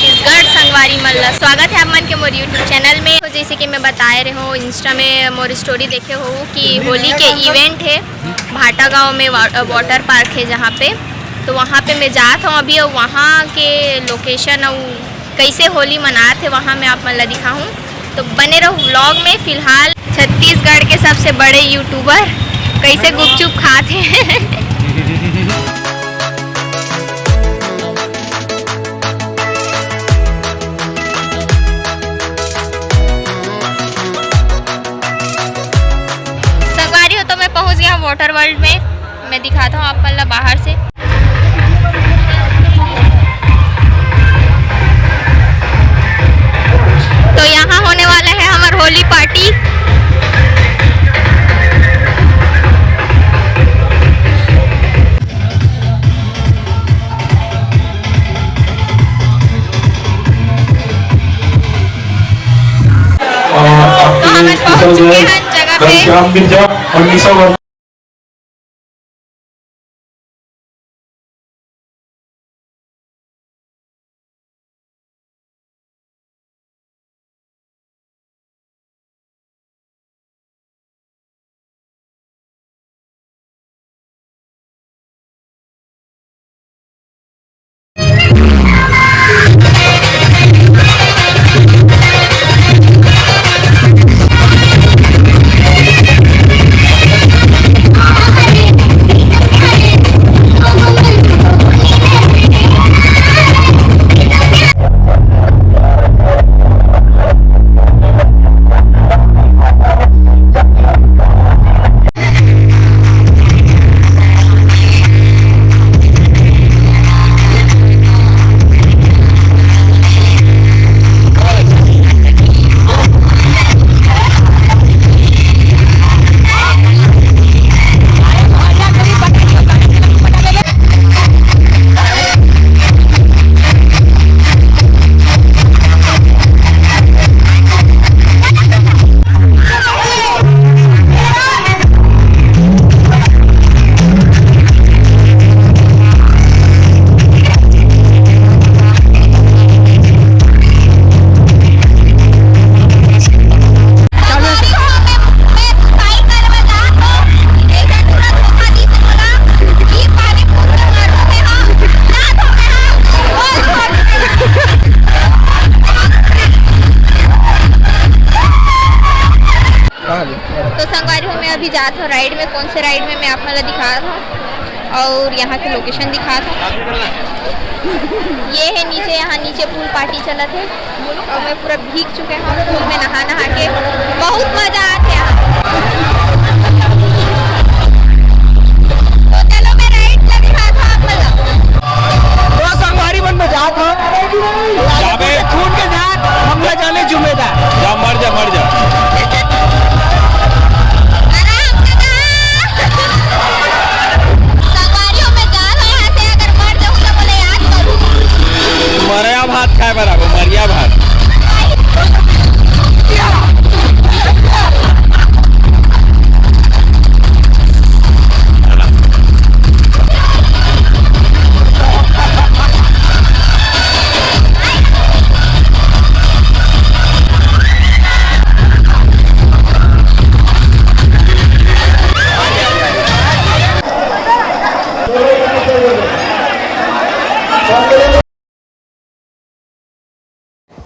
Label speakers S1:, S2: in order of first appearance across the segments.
S1: छत्तीसगढ़ संगवारी मल्ला। स्वागत है आप मन के मोर यूट्यूब चैनल में। तो जैसे कि मैं बता रहे हूँ, इंस्टा में मोर स्टोरी देखे हो कि होली के इवेंट है भाटा गांव में, वाटर पार्क है जहाँ पे। तो वहाँ पे मैं जात हूँ अभी, और वहाँ के लोकेशन और कैसे होली मनाते हैं वहाँ मैं आप मन ला दिखाऊँ। तो बने रहो व्लॉग में। फिलहाल छत्तीसगढ़ के सबसे बड़े यूट्यूबर कैसे गुपचुप खाते हैं तो मैं पहुंच गया वाटर वर्ल्ड में। मैं दिखाता हूँ आप मतलब बाहर से। तो यहाँ होने वाला है हमार होली पार्टी। तो हम पहुंच चुके हैं जगह पे। तो संगवारी में अभी जाता हूँ राइड में। कौन से राइड में मैं आप मतलब दिखा था और यहाँ की लोकेशन दिखा था। ये है नीचे, यहाँ नीचे पूल पार्टी चला थे और मैं पूरा भीग चुके हैं पूल में नहा के। बहुत मजा आते यहाँ। तो चलो मैं राइड में दिखा था आप मतलब।
S2: तो संगवारी मन में जात हो खून के साथ हमला जाने जुम्मेदार। जा मर जा मर जा। मरिया भात खाए बराबर मरिया भात।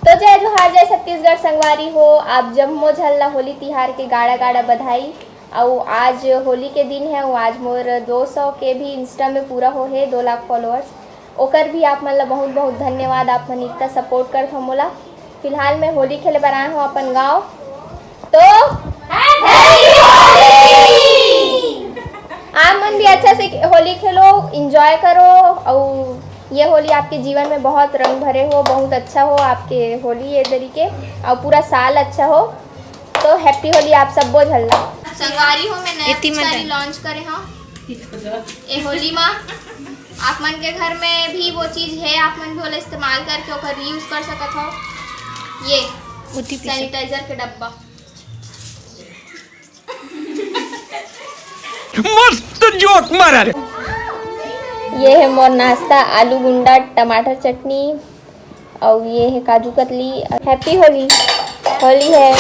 S1: तो जय जोहार, जय छत्तीसगढ़ संगवारी हो। आप जम्मो झल्ला होली तिहार के गाड़ा गाड़ा बधाई। और आज होली के दिन है, और आज मोर 200 के भी इंस्टा में पूरा हो है 2 लाख फॉलोअर्स। ओकर भी आप मतलब बहुत बहुत धन्यवाद। आप मन इतना सपोर्ट कर हो मोला। फिलहाल मैं होली खेले बर आया हूँ अपन गाँव। तो आप मन भी अच्छा से होली खेलो, इंजॉय करो। और ये होली आपके जीवन में बहुत रंग भरे हो, बहुत अच्छा हो आपके होली ये तरीके, और पूरा साल अच्छा हो। तो हैप्पी होली आप सब बोझ हल्ला। संगवारी हो मैं नया पिचकारी लॉन्च करे हाँ ये होली में। आप मन के घर में भी वो चीज़ है, आप मन भी वाला इस्तेमाल करके ओकर यूज कर सकत हो। ये सैनिटाइजर के डब्बा
S2: मस्त जोक मारा रे।
S1: ये है मोर नाश्ता, आलू गुंडा, टमाटर चटनी और ये है काजू कतली। हैप्पी होली, होली है।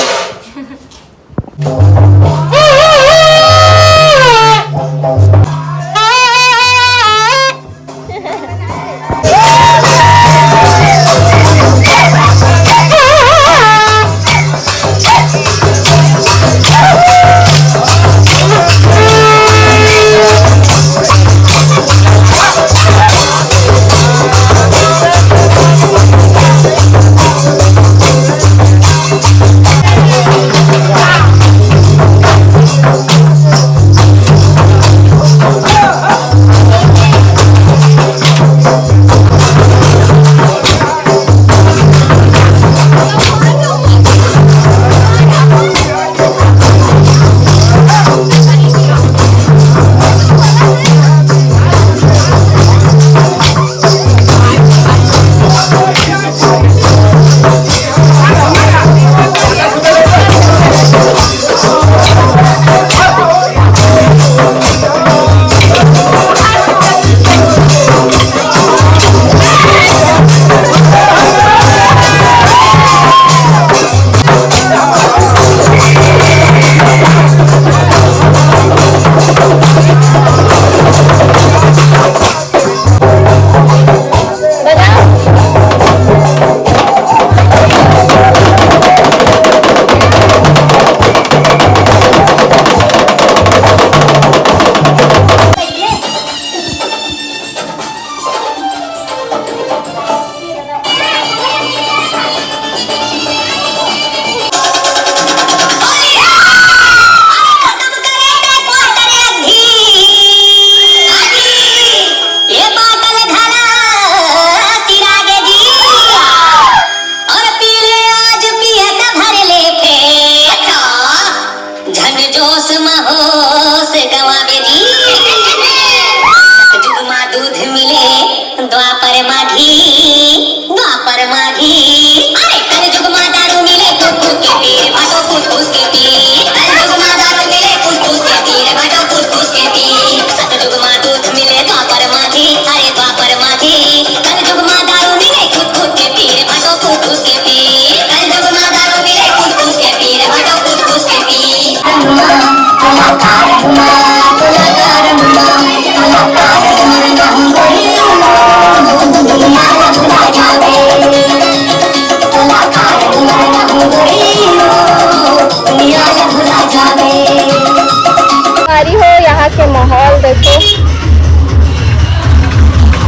S1: के माहौल देखो,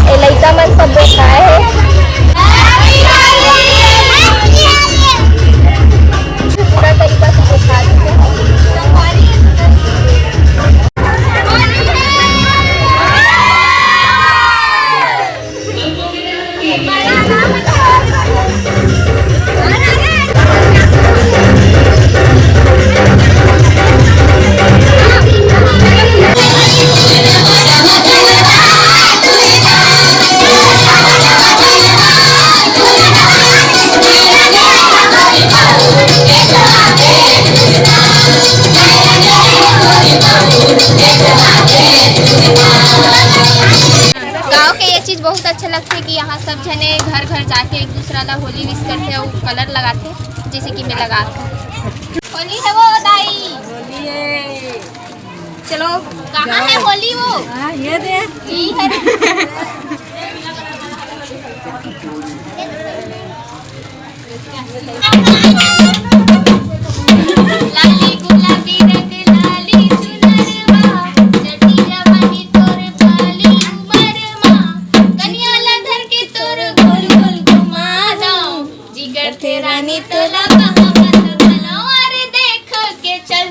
S1: ये लइका मन सब बैठाए है। पूरा तरीका से बैठा देते हैं। गाँव के ये चीज़ बहुत अच्छा लगता है कि यहाँ सब जने घर घर जाके एक दूसरा ला होली विश करते और कलर लगाते, जैसे कि मैं लगाती हूँ। होली है वो दाई, होली है। चलो कहाँ है होली वो? ये दे है। लाली गुलाबी रंग लाली चुनरवा, जटिया बनी तोर पाली उमरवा, कन्या लधर के तोर गोल गोल घुमा दो, जिगर थे रानी तोला कहाँ बस भलो, अरे देख के चल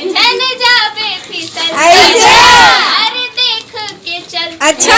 S1: जन जावे फिसल, अरे देख के चल। अच्छा